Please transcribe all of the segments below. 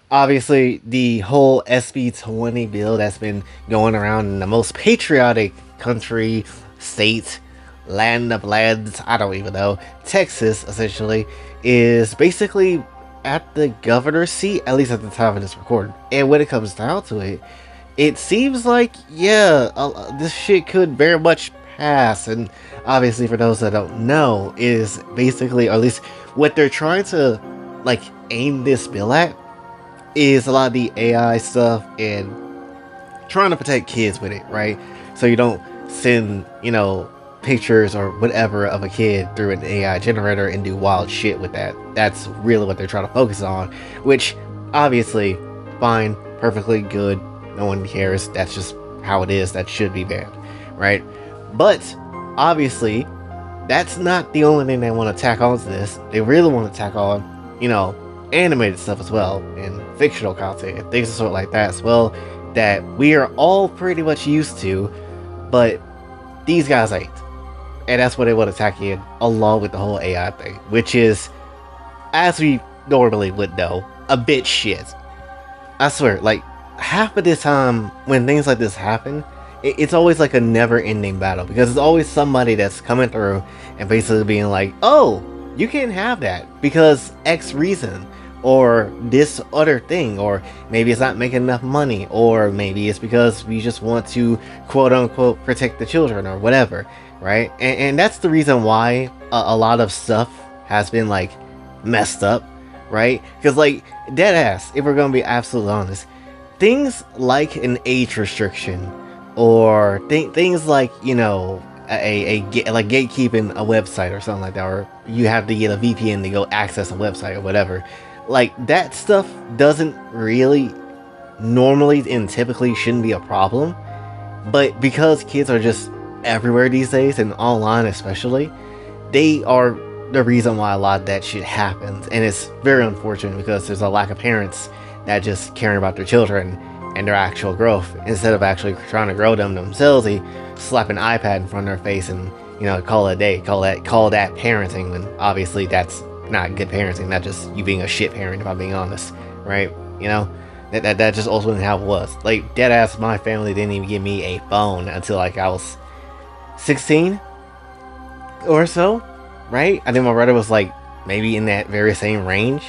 Obviously, the whole SB20 bill that's been going around in the most patriotic country, state, land of lands, I don't even know, Texas, essentially, is basically at the governor's seat, at least at the time of this recording. And when it comes down to it, it seems like, yeah, this shit could very much pass. And obviously, for those that don't know, is basically, or at least what they're trying to, like, aim this bill at is a lot of the AI stuff and trying to protect kids with it, right? So you don't send, pictures or whatever of a kid through an AI generator and do wild shit with that. That's really what they're trying to focus on, which obviously, fine, perfectly good. No one cares. That's just how it is. That should be banned, right? But obviously, that's not the only thing they want to tack on to this. They really want to tack on, animated stuff as well, and fictional content, and things of sort like that as well, that we are all pretty much used to, but these guys ain't. And that's what they want to tack in, along with the whole AI thing, which is, as we normally would know, a bit shit. I swear, like, half of the time when things like this happen, it's always like a never-ending battle, because it's always somebody that's coming through and basically being like, oh, you can't have that because X reason, or this other thing, or maybe it's not making enough money, or maybe it's because we just want to quote-unquote protect the children, or whatever, right? And that's the reason why a lot of stuff has been, like, messed up, right? Because, like, dead ass, if we're gonna be absolutely honest, things like an age restriction, or things like, like gatekeeping a website or something like that, or you have to get a VPN to go access a website or whatever, like, that stuff doesn't really normally and typically shouldn't be a problem. But because kids are just everywhere these days, and online especially, they are the reason why a lot of that shit happens. And it's very unfortunate because there's a lack of parents that just caring about their children and their actual growth, instead of actually trying to grow them themselves. They slap an iPad in front of their face and, call it a day, call that parenting, when obviously that's not good parenting. Not just you being a shit parent, if I'm being honest, right? That just ultimately how it was. Like, dead ass, my family didn't even give me a phone until, like, I was 16 or so, right? I think my brother was, like, maybe in that very same range.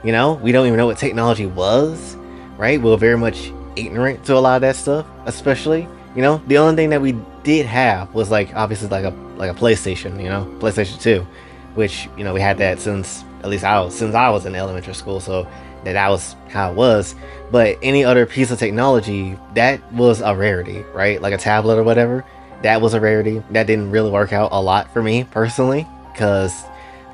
We don't even know what technology was, right? We're very much ignorant to a lot of that stuff, especially, the only thing that we did have was, like, obviously like a PlayStation, PlayStation 2, which, we had that since I was in elementary school, so that was how it was. But any other piece of technology, that was a rarity, right? Like a tablet or whatever, that was a rarity. That didn't really work out a lot for me personally, because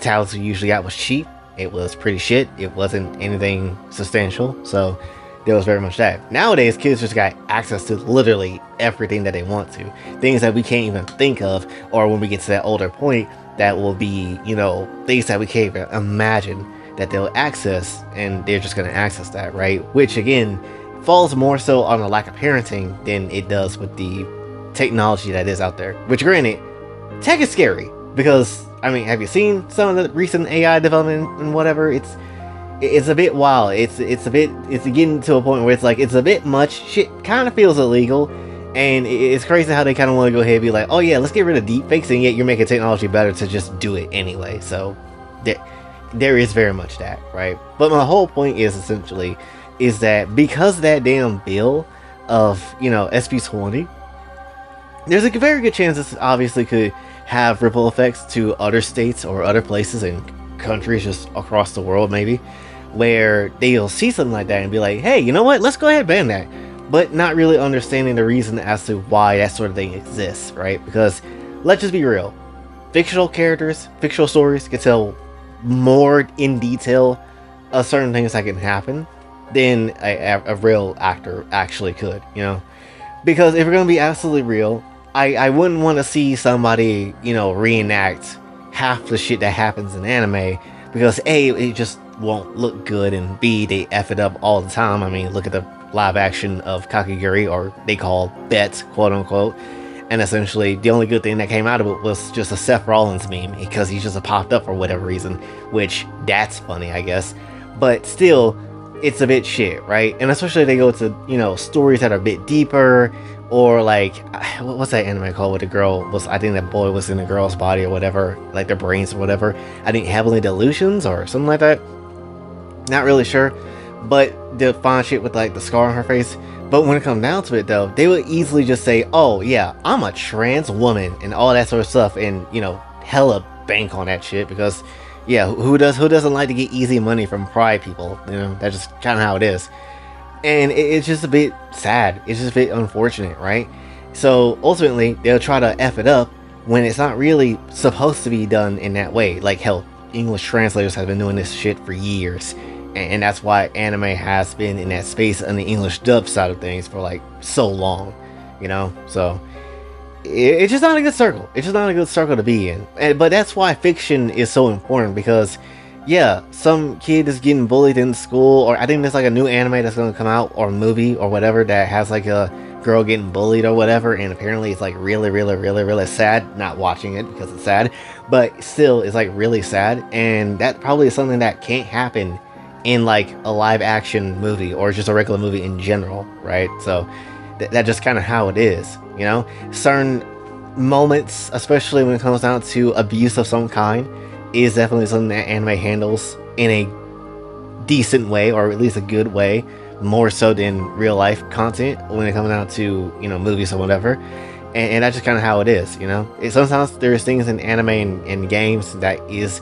tablets we usually got was cheap. It was pretty shit. It wasn't anything substantial, so there was very much that. Nowadays, kids just got access to literally everything that they want to. Things that we can't even think of, or when we get to that older point, that will be, things that we can't even imagine that they'll access, and they're just going to access that, right? Which, again, falls more so on a lack of parenting than it does with the technology that is out there. Which, granted, tech is scary, because, I mean, have you seen some of the recent AI development and whatever? It's a bit wild. It's getting to a point where it's like, it's a bit much. Shit kind of feels illegal, and it's crazy how they kind of want to go ahead and be like, oh yeah, let's get rid of deepfakes, and yet you're making technology better to just do it anyway. So there is very much that, right? But my whole point is essentially is that because that damn bill of, SB20, there's a very good chance this obviously could have ripple effects to other states or other places and countries just across the world, maybe, where they'll see something like that and be like, hey, you know what, let's go ahead and ban that, but not really understanding the reason as to why that sort of thing exists, right? Because let's just be real, fictional characters, fictional stories can tell more in detail of certain things that can happen than a real actor actually could, because if we're gonna be absolutely real, I wouldn't want to see somebody, reenact half the shit that happens in anime, because A, it just won't look good, and B, they F it up all the time. I mean, look at the live action of Kakegurui, or they call Bet, quote unquote, and essentially the only good thing that came out of it was just a Seth Rollins meme, because he just popped up for whatever reason, which that's funny, I guess. But still, it's a bit shit, right? And especially if they go to, you know, stories that are a bit deeper, or like, what's that anime called where the girl was, I think that boy was in the girl's body or whatever, like their brains or whatever. I think Heavenly Delusions or something like that. Not really sure, but they'll find shit with like the scar on her face. But when it comes down to it, though, they would easily just say, "Oh yeah, I'm a trans woman," and all that sort of stuff, and you know, hella bank on that shit because, yeah, who doesn't like to get easy money from pride people? You know, that's just kind of how it is, and it's just a bit sad. It's just a bit unfortunate, right? So ultimately, they'll try to f it up when it's not really supposed to be done in that way. Like hell, English translators have been doing this shit for years. And that's why anime has been in that space on the English dub side of things for like so long, you know. So it's just not a good circle. It's just not a good circle to be in. But that's why fiction is so important, because yeah, some kid is getting bullied in school, or I think there's like a new anime that's gonna come out, or movie or whatever, that has like a girl getting bullied or whatever, and apparently it's like really sad. Not watching it because it's sad, but still it's like really sad, and that probably is something that can't happen in like a live action movie or just a regular movie in general, right? So that's just kind of how it is, you know. Certain moments, especially when it comes down to abuse of some kind, is definitely something that anime handles in a decent way, or at least a good way, more so than real life content when it comes down to, you know, movies or whatever. And that's just kind of how it is, you know. Sometimes there's things in anime and games that is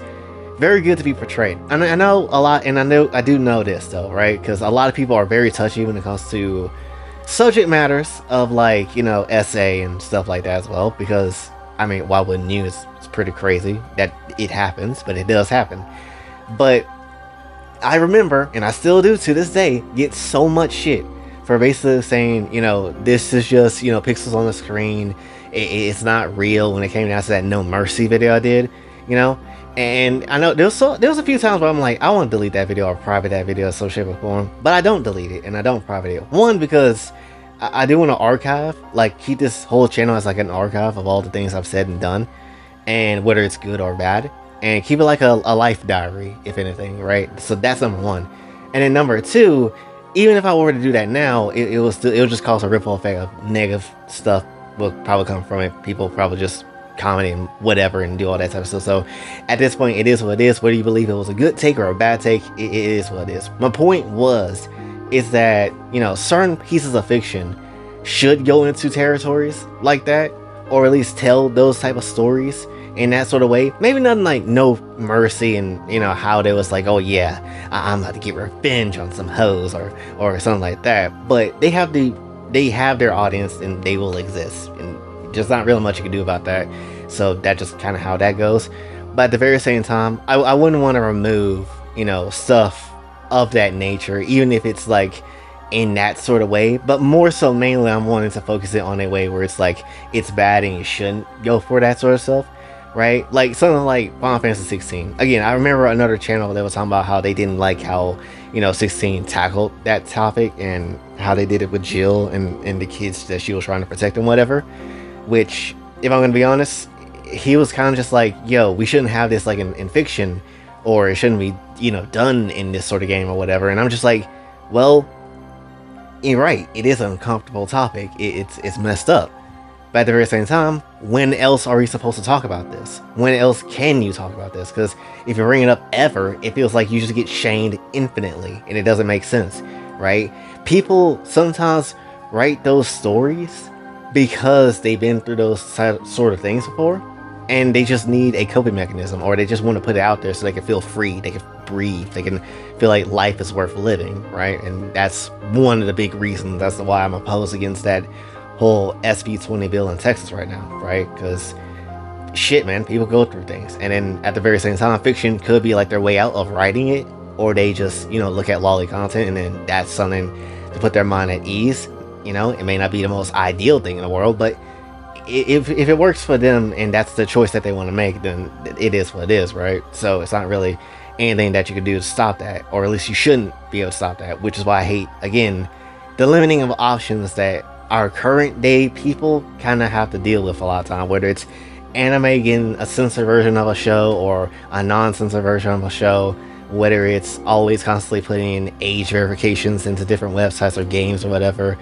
very good to be portrayed. I know a lot, and I do know this though, right? Because a lot of people are very touchy when it comes to subject matters of like, you know, essay and stuff like that as well. Because I mean, why wouldn't you? It's pretty crazy that it happens, but it does happen. But I remember, and I still do to this day, get so much shit for basically saying, you know, this is just, you know, pixels on the screen. It's not real. When it came down to that No Mercy video I did, you know. And I know there was a few times where I'm like, I want to delete that video or private that video in some shape or form, but I don't delete it and I don't private it. One, because I do want to archive, like keep this whole channel as like an archive of all the things I've said and done, and whether it's good or bad, and keep it like a life diary, if anything, right? So that's number one. And then number two, even if I were to do that now, it will just cause a ripple effect of negative stuff will probably come from it. People probably just comment and whatever and do all that type of stuff. So at this point, it is what it is. Whether you believe it was a good take or a bad take, it is what it is. My point is that, you know, certain pieces of fiction should go into territories like that, or at least tell those type of stories in that sort of way. Maybe nothing like No Mercy and, you know, how they was like, oh yeah, I'm about to get revenge on some hoes or something like that. But they have their audience and they will exist, and just not really much you can do about that. So that's just kind of how that goes. But at the very same time, I wouldn't want to remove, you know, stuff of that nature, even if it's like in that sort of way. But more so, mainly I'm wanting to focus it on a way where it's like it's bad and you shouldn't go for that sort of stuff, right? Like something like Final Fantasy 16. Again, I remember another channel that was talking about how they didn't like how, you know, 16 tackled that topic and how they did it with Jill and the kids that she was trying to protect and whatever. Which, if I'm gonna be honest, he was kind of just like, yo, we shouldn't have this like in fiction, or it shouldn't be, you know, done in this sort of game or whatever. And I'm just like, well, you're right, it is an uncomfortable topic, it's messed up. But at the very same time, when else are we supposed to talk about this? When else can you talk about this? Because if you bring it up ever, it feels like you just get shamed infinitely, and it doesn't make sense, right? People sometimes write those stories because they've been through those sort of things before, and they just need a coping mechanism, or they just want to put it out there so they can feel free, they can breathe, they can feel like life is worth living, right? And that's one of the big reasons. That's why I'm opposed against that whole SB20 bill in Texas right now, right? Because shit, man, people go through things, and then at the very same time, fiction could be like their way out of writing it, or they just, you know, look at lolly content and then that's something to put their mind at ease. You know, it may not be the most ideal thing in the world, but if it works for them and that's the choice that they want to make, then it is what it is, right? So it's not really anything that you can do to stop that, or at least you shouldn't be able to stop that, which is why I hate, again, the limiting of options that our current day people kind of have to deal with a lot of time, whether it's anime getting a censored version of a show or a non-censored version of a show, whether it's always constantly putting in age verifications into different websites or games or whatever,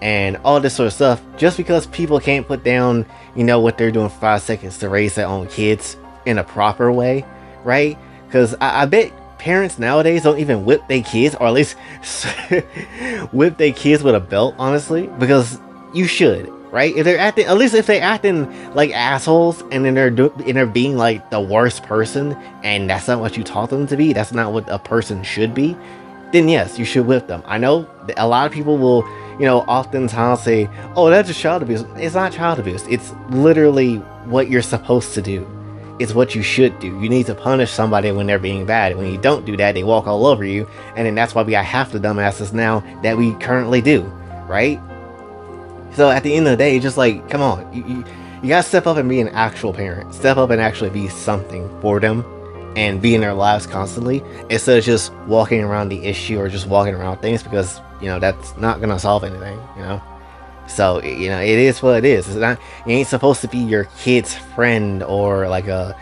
and all this sort of stuff, just because people can't put down, what they're doing for 5 seconds to raise their own kids in a proper way, right? Because I bet parents nowadays don't even whip their kids, or at least whip their kids with a belt, honestly, because you should, right? If they're acting, at least if they're acting like assholes, and then they're being like the worst person, and that's not what you taught them to be, that's not what a person should be, then yes, you should whip them. I know a lot of people will, oftentimes say, oh, that's just child abuse. It's not child abuse. It's literally what you're supposed to do. It's what you should do. You need to punish somebody when they're being bad. When you don't do that, they walk all over you, and then that's why we got half the dumbasses now that we currently do, right? So at the end of the day, just like, come on, you gotta step up and be an actual parent. Step up and actually be something for them, and be in their lives constantly, instead of just walking around the issue or just walking around things, because that's not gonna solve anything. So it is what it is. It's not, you ain't supposed to be your kid's friend, or like a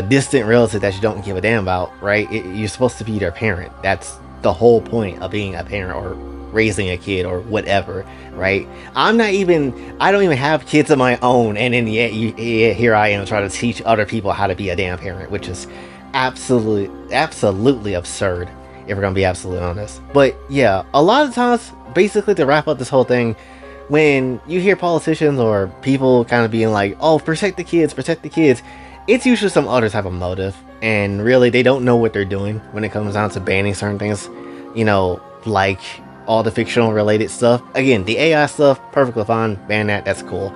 distant relative that you don't give a damn about, right? You're supposed to be their parent. That's the whole point of being a parent, or raising a kid, or whatever, right? I don't even have kids of my own, and then yet here I am trying to teach other people how to be a damn parent, which is absolutely absurd, if we're gonna be absolutely honest. But yeah, a lot of times, basically, to wrap up this whole thing, when you hear politicians or people kind of being like, oh, protect the kids, it's usually some other type of motive, and really they don't know what they're doing when it comes down to banning certain things, like all the fictional related stuff. Again, the AI stuff, perfectly fine, ban that, that's cool.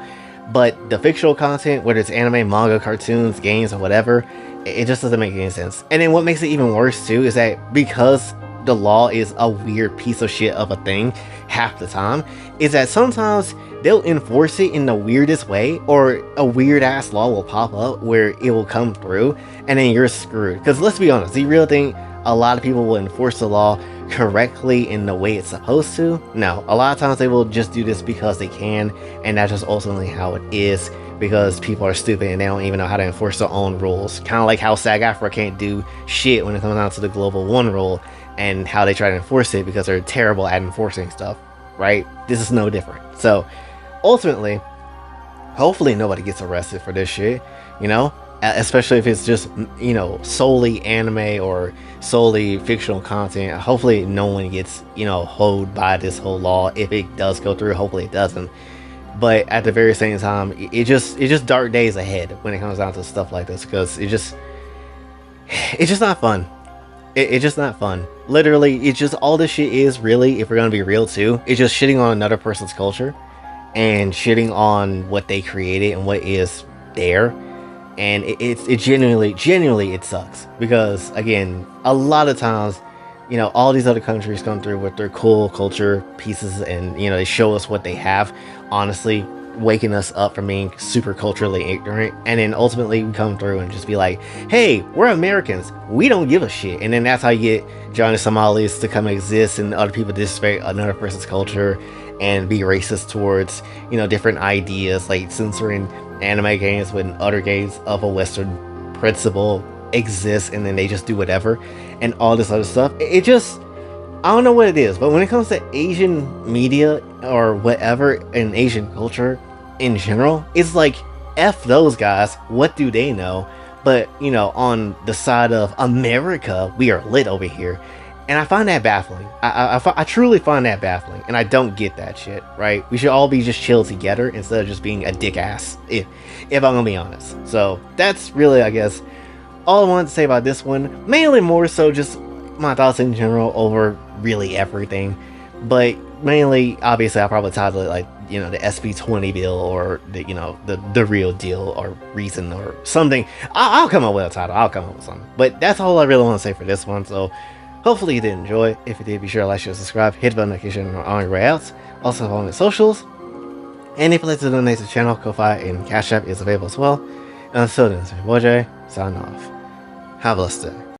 But the fictional content, whether it's anime, manga, cartoons, games, or whatever, it just doesn't make any sense. And then what makes it even worse too is that because the law is a weird piece of shit of a thing half the time, is that sometimes they'll enforce it in the weirdest way, or a weird ass law will pop up where it will come through, and then you're screwed. Because let's be honest, do you really think a lot of people will enforce the law correctly in the way it's supposed to? No, a lot of times they will just do this because they can, and that's just ultimately how it is, because people are stupid and they don't even know how to enforce their own rules. Kind of like how SAG-AFTRA can't do shit when it comes down to the Global 1 rule, and how they try to enforce it because they're terrible at enforcing stuff, right? This is no different. So ultimately, hopefully nobody gets arrested for this shit, especially if it's just, solely anime or solely fictional content. Hopefully no one gets, hoed by this whole law. If it does go through, hopefully it doesn't. But at the very same time, it's just dark days ahead when it comes down to stuff like this, because it's just not fun. It's just not fun. Literally, it's just, all this shit is really, if we're gonna be real too, it's just shitting on another person's culture, and shitting on what they created and what is there. And it genuinely it sucks, because again, a lot of times, all these other countries come through with their cool culture pieces, and they show us what they have, honestly waking us up from being super culturally ignorant, and then ultimately we come through and just be like, hey, we're Americans, we don't give a shit. And then that's how you get Johnny Somalis to come exist, and other people disrespect another person's culture and be racist towards different ideas, like censoring anime games when other games of a Western principle exist, and then they just do whatever, and all this other stuff. It just, I don't know what it is, but when it comes to Asian media or whatever, in Asian culture in general, it's like, F those guys, what do they know? But, on the side of America, we are lit over here. And I find that baffling. I truly find that baffling. And I don't get that shit, right? We should all be just chill together instead of just being a dick ass, if I'm gonna be honest. So that's really, I guess, all I wanted to say about this one. Mainly more so just my thoughts in general over really everything. But mainly, obviously, I'll probably title it like, the SB20 bill, or the real deal, or reason, or something. I'll come up with a title. I'll come up with something. But that's all I really want to say for this one. So hopefully you did enjoy. If you did, be sure to like, share, subscribe, hit the bell notification on your way out. Also follow me on socials. And if you'd like to donate to the channel, Kofi and Cash App is available as well. And until then, it's your boy Jay, signing off. Have a blessed day.